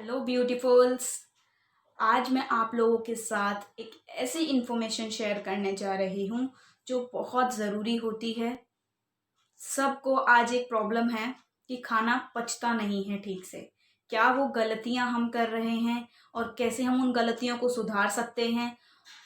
Hello beautifuls. आज मैं आप लोगों के साथ एक ऐसी इन्फॉर्मेशन शेयर करने जा रही हूँ जो बहुत ज़रूरी होती है। सबको आज एक प्रॉब्लम है कि खाना पचता नहीं है ठीक से। क्या वो गलतियाँ हम कर रहे हैं और कैसे हम उन गलतियों को सुधार सकते हैं,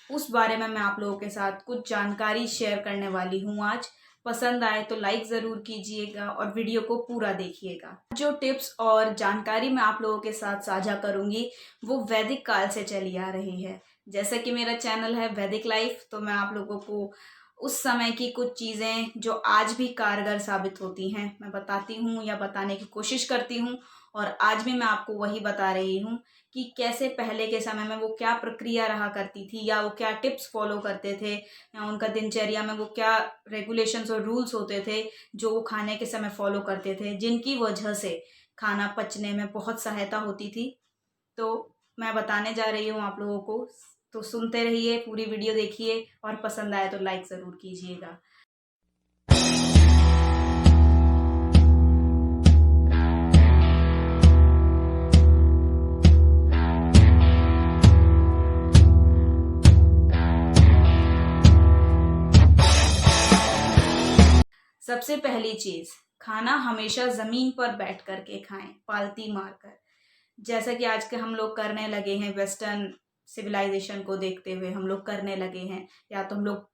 उस बारे में मैं आप लोगों के साथ कुछ जानकारी शेयर करने वाली हूँ आज। पसंद आए तो लाइक ज़रूर कीजिएगा और वीडियो को पूरा देखिएगा। जो टिप्स और जानकारी मैं आप लोगों के साथ साझा करूँगी वो वैदिक काल से चली आ रही है। जैसा कि मेरा चैनल है वैदिक लाइफ, तो मैं आप लोगों को उस समय की कुछ चीज़ें जो आज भी कारगर साबित होती हैं मैं बताती हूँ या बताने की कोशिश करती हूँ। और आज भी मैं आपको वही बता रही हूँ कि कैसे पहले के समय में वो क्या प्रक्रिया रहा करती थी या वो क्या टिप्स फॉलो करते थे या उनका दिनचर्या में वो क्या रेगुलेशंस और रूल्स होते थे जो वो खाने के समय फॉलो करते थे, जिनकी वजह से खाना पचने में बहुत सहायता होती थी। तो मैं बताने जा रही हूँ आप लोगों को, तो सुनते रहिए, पूरी वीडियो देखिए और पसंद आए तो लाइक ज़रूर कीजिएगा। सबसे पहली चीज़, खाना हमेशा ज़मीन पर बैठ कर के खाएं, पालती मारकर। जैसा कि आज के हम लोग करने लगे हैं, वेस्टर्न सिविलाइजेशन को देखते हुए हम लोग करने लगे हैं। या तो हम लोग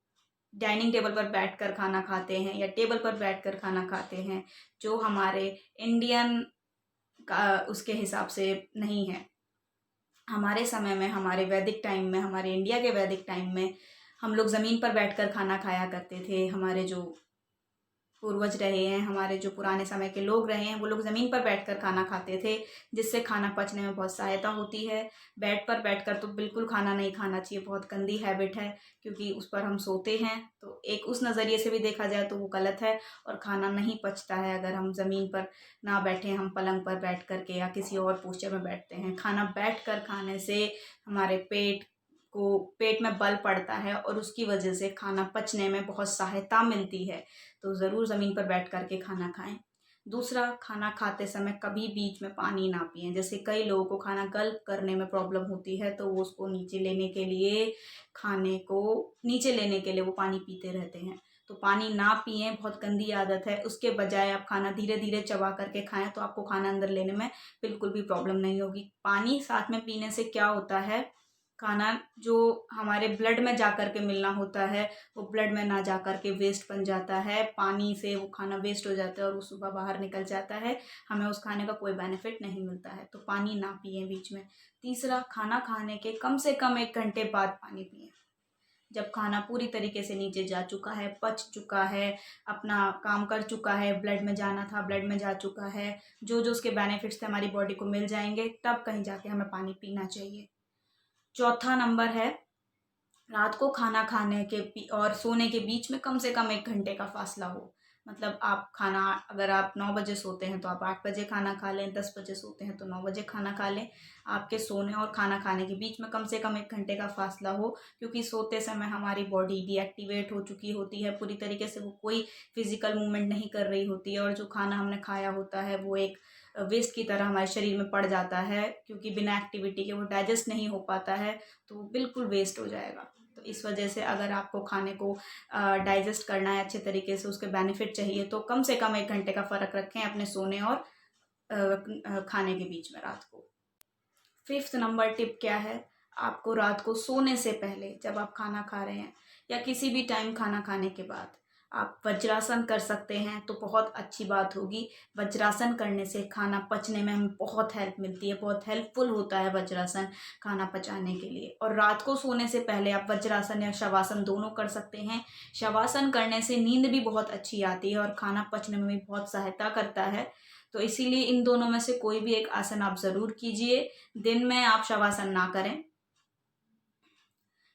डाइनिंग टेबल पर बैठकर खाना खाते हैं या टेबल पर बैठकर खाना खाते हैं, जो हमारे इंडियन का उसके हिसाब से नहीं है। हमारे समय में, हमारे वैदिक टाइम में, हमारे इंडिया के वैदिक टाइम में हम लोग ज़मीन पर बैठकर खाना खाया करते थे। हमारे जो पूर्वज रहे हैं, हमारे जो पुराने समय के लोग रहे हैं, वो लोग ज़मीन पर बैठकर खाना खाते थे, जिससे खाना पचने में बहुत सहायता होती है। बेड पर बैठकर तो बिल्कुल खाना नहीं खाना चाहिए, बहुत गंदी हैबिट है, क्योंकि उस पर हम सोते हैं। तो एक उस नज़रिए से भी देखा जाए तो वो गलत है और खाना नहीं पचता है अगर हम ज़मीन पर ना बैठें, हम पलंग पर बैठ कर के या किसी और पोस्चर में बैठते हैं। खाना बैठ कर खाने से हमारे पेट में बल पड़ता है और उसकी वजह से खाना पचने में बहुत सहायता मिलती है। तो ज़रूर ज़मीन पर बैठ कर के खाना खाएं। दूसरा, खाना खाते समय कभी बीच में पानी ना पिएं। जैसे कई लोगों को खाना गल्प करने में प्रॉब्लम होती है, तो वो उसको नीचे लेने के लिए, खाने को नीचे लेने के लिए वो पानी पीते रहते हैं। तो पानी ना पिएं, बहुत गंदी आदत है। उसके बजाय आप खाना धीरे धीरे चबा करके खाएं, तो आपको खाना अंदर लेने में बिल्कुल भी प्रॉब्लम नहीं होगी। पानी साथ में पीने से क्या होता है, खाना जो हमारे ब्लड में जा कर के मिलना होता है वो ब्लड में ना जा कर के वेस्ट बन जाता है। पानी से वो खाना वेस्ट हो जाता है और वो सुबह बाहर निकल जाता है, हमें उस खाने का कोई बेनिफिट नहीं मिलता है। तो पानी ना पिए बीच में। तीसरा, खाना खाने के कम से कम 1 घंटे बाद पानी पिए। जब खाना पूरी तरीके से नीचे जा चुका है, पच चुका है, अपना काम कर चुका है, ब्लड में जाना था ब्लड में जा चुका है, जो जो उसके बेनिफिट्स थे हमारी बॉडी को मिल जाएंगे, तब कहीं जाके हमें पानी पीना चाहिए। चौथा नंबर है, रात को खाना खाने के और सोने के बीच में कम से कम 1 घंटे का फासला हो। मतलब आप खाना, अगर आप 9 बजे सोते हैं तो आप 8 बजे खाना खा लें, 10 बजे सोते हैं तो 9 बजे खाना खा लें। आपके सोने और खाना खाने के बीच में कम से कम 1 घंटे का फासला हो, क्योंकि सोते समय हमारी बॉडी डीएक्टिवेट हो चुकी होती है पूरी तरीके से, वो कोई फिजिकल मूवमेंट नहीं कर रही होती है और जो खाना हमने खाया होता है वो एक वेस्ट की तरह हमारे शरीर में पड़ जाता है, क्योंकि बिना एक्टिविटी के वो डाइजेस्ट नहीं हो पाता है, तो बिल्कुल वेस्ट हो जाएगा। तो इस वजह से अगर आपको खाने को डाइजेस्ट करना है अच्छे तरीके से, उसके बेनिफिट चाहिए, तो कम से कम 1 घंटे का फ़र्क रखें अपने सोने और खाने के बीच में रात को। फिफ्थ नंबर टिप क्या है, आपको रात को सोने से पहले, जब आप खाना खा रहे हैं या किसी भी टाइम खाना खाने के बाद, आप वज्रासन कर सकते हैं तो बहुत अच्छी बात होगी। वज्रासन करने से खाना पचने में हमें बहुत हेल्प मिलती है, बहुत हेल्पफुल होता है वज्रासन खाना पचाने के लिए। और रात को सोने से पहले आप वज्रासन या शवासन दोनों कर सकते हैं। शवासन करने से नींद भी बहुत अच्छी आती है और खाना पचने में भी बहुत सहायता करता है। तो इसीलिए इन दोनों में से कोई भी एक आसन आप ज़रूर कीजिए। दिन में आप शवासन ना करें,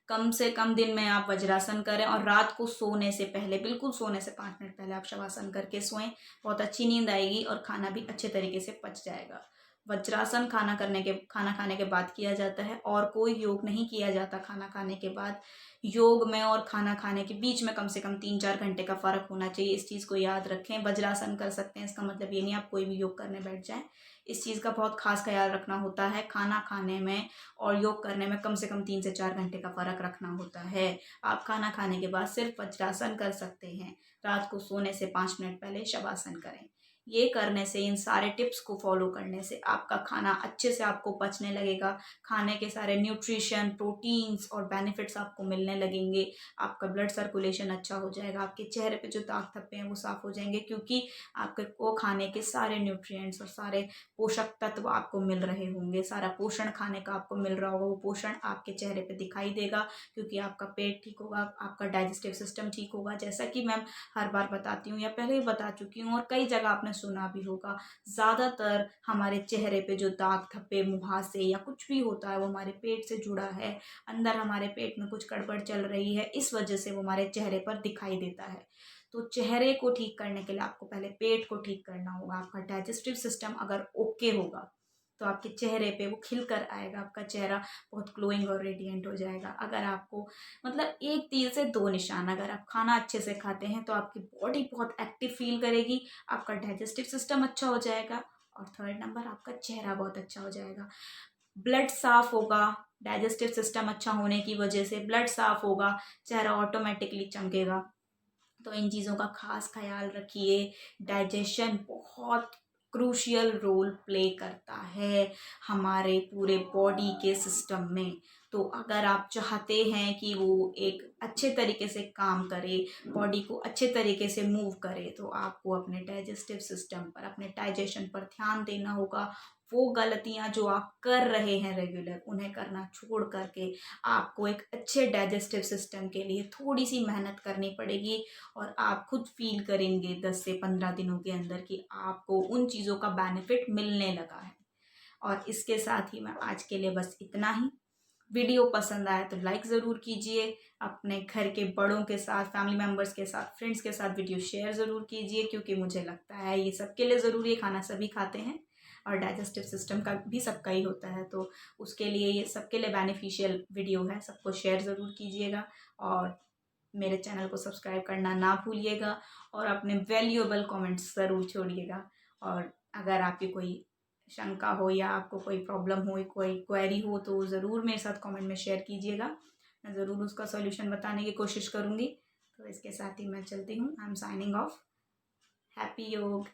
कम से कम दिन में आप वज्रासन करें, और रात को सोने से पहले, बिल्कुल सोने से 5 मिनट पहले आप शवासन करके सोएं। बहुत अच्छी नींद आएगी और खाना भी अच्छे तरीके से पच जाएगा। वज्रासन खाना खाने के बाद किया जाता है, और कोई योग नहीं किया जाता खाना खाने के बाद। योग में और खाना खाने के बीच में कम से कम 3-4 घंटे का फ़र्क होना चाहिए, इस चीज़ को याद रखें। वज्रासन कर सकते हैं, इसका मतलब ये नहीं आप कोई भी योग करने बैठ जाएं। इस चीज़ का बहुत खास ख्याल रखना होता है। खाना खाने में और योग करने में कम से कम 3 से 4 घंटे का फ़र्क रखना होता है। आप खाना खाने के बाद सिर्फ वज्रासन कर सकते हैं। रात को सोने से 5 मिनट पहले शवासन करें। ये करने से, इन सारे टिप्स को फॉलो करने से आपका खाना अच्छे से आपको पचने लगेगा। खाने के सारे न्यूट्रिशन, प्रोटीन्स और बेनिफिट्स आपको मिलने लगेंगे। आपका ब्लड सर्कुलेशन अच्छा हो जाएगा। आपके चेहरे पे जो दाग धब्बे हैं वो साफ़ हो जाएंगे, क्योंकि आपके को खाने के सारे न्यूट्रिएंट्स और सारे पोषक तत्व आपको मिल रहे होंगे। सारा पोषण खाने का आपको मिल रहा होगा। वो पोषण आपके चेहरे पे दिखाई देगा, क्योंकि आपका पेट ठीक होगा, आपका डाइजेस्टिव सिस्टम ठीक होगा। जैसा कि मैं हर बार बताती हूँ या पहले ही बता चुकी हूँ और कई जगह आपने सुना भी होगा, ज़्यादातर हमारे चेहरे पे जो दाग धब्बे, मुहासे या कुछ भी होता है वो हमारे पेट से जुड़ा है। अंदर हमारे पेट में कुछ गड़बड़ चल रही है, इस वजह से वो हमारे चेहरे पर दिखाई देता है। तो चेहरे को ठीक करने के लिए आपको पहले पेट को ठीक करना होगा। आपका डाइजेस्टिव सिस्टम अगर ओके होगा तो आपके चेहरे पे वो खिल कर आएगा। आपका चेहरा बहुत ग्लोइंग और रेडिएंट हो जाएगा। अगर आपको मतलब एक तीर से दो निशान, अगर आप खाना अच्छे से खाते हैं तो आपकी बॉडी बहुत एक्टिव फील करेगी, आपका डाइजेस्टिव सिस्टम अच्छा हो जाएगा और थर्ड नंबर आपका चेहरा बहुत अच्छा हो जाएगा। ब्लड साफ होगा, डाइजेस्टिव सिस्टम अच्छा होने की वजह से ब्लड साफ होगा, चेहरा ऑटोमेटिकली चमकेगा। तो इन चीज़ों का खास ख्याल रखिए। डाइजेशन बहुत क्रूशियल रोल प्ले करता है हमारे पूरे बॉडी के सिस्टम में। तो अगर आप चाहते हैं कि वो एक अच्छे तरीके से काम करे, बॉडी को अच्छे तरीके से मूव करे, तो आपको अपने डाइजेस्टिव सिस्टम पर, अपने डाइजेशन पर ध्यान देना होगा। वो गलतियां जो आप कर रहे हैं रेगुलर, उन्हें करना छोड़ करके आपको एक अच्छे डाइजेस्टिव सिस्टम के लिए थोड़ी सी मेहनत करनी पड़ेगी। और आप खुद फील करेंगे 10 से 15 दिनों के अंदर कि आपको उन चीज़ों का बेनिफिट मिलने लगा है। और इसके साथ ही मैं आज के लिए बस इतना ही। वीडियो पसंद आया तो लाइक ज़रूर कीजिए। अपने घर के बड़ों के साथ, फैमिली मेम्बर्स के साथ, फ्रेंड्स के साथ वीडियो शेयर ज़रूर कीजिए, क्योंकि मुझे लगता है ये सबके लिए ज़रूरी है। खाना सभी खाते हैं और डाइजेस्टिव सिस्टम का भी सबका ही होता है, तो उसके लिए ये सबके लिए बेनिफिशियल वीडियो है। सबको शेयर ज़रूर कीजिएगा और मेरे चैनल को सब्सक्राइब करना ना भूलिएगा और अपने वैल्यूएबल कमेंट्स ज़रूर छोड़िएगा। और अगर आपकी कोई शंका हो या आपको कोई प्रॉब्लम हो, कोई क्वेरी हो, तो ज़रूर मेरे साथ कमेंट में शेयर कीजिएगा। मैं ज़रूर उसका सॉल्यूशन बताने की कोशिश करूँगी। तो इसके साथ ही मैं चलती हूँ। I am signing off. Happy योग।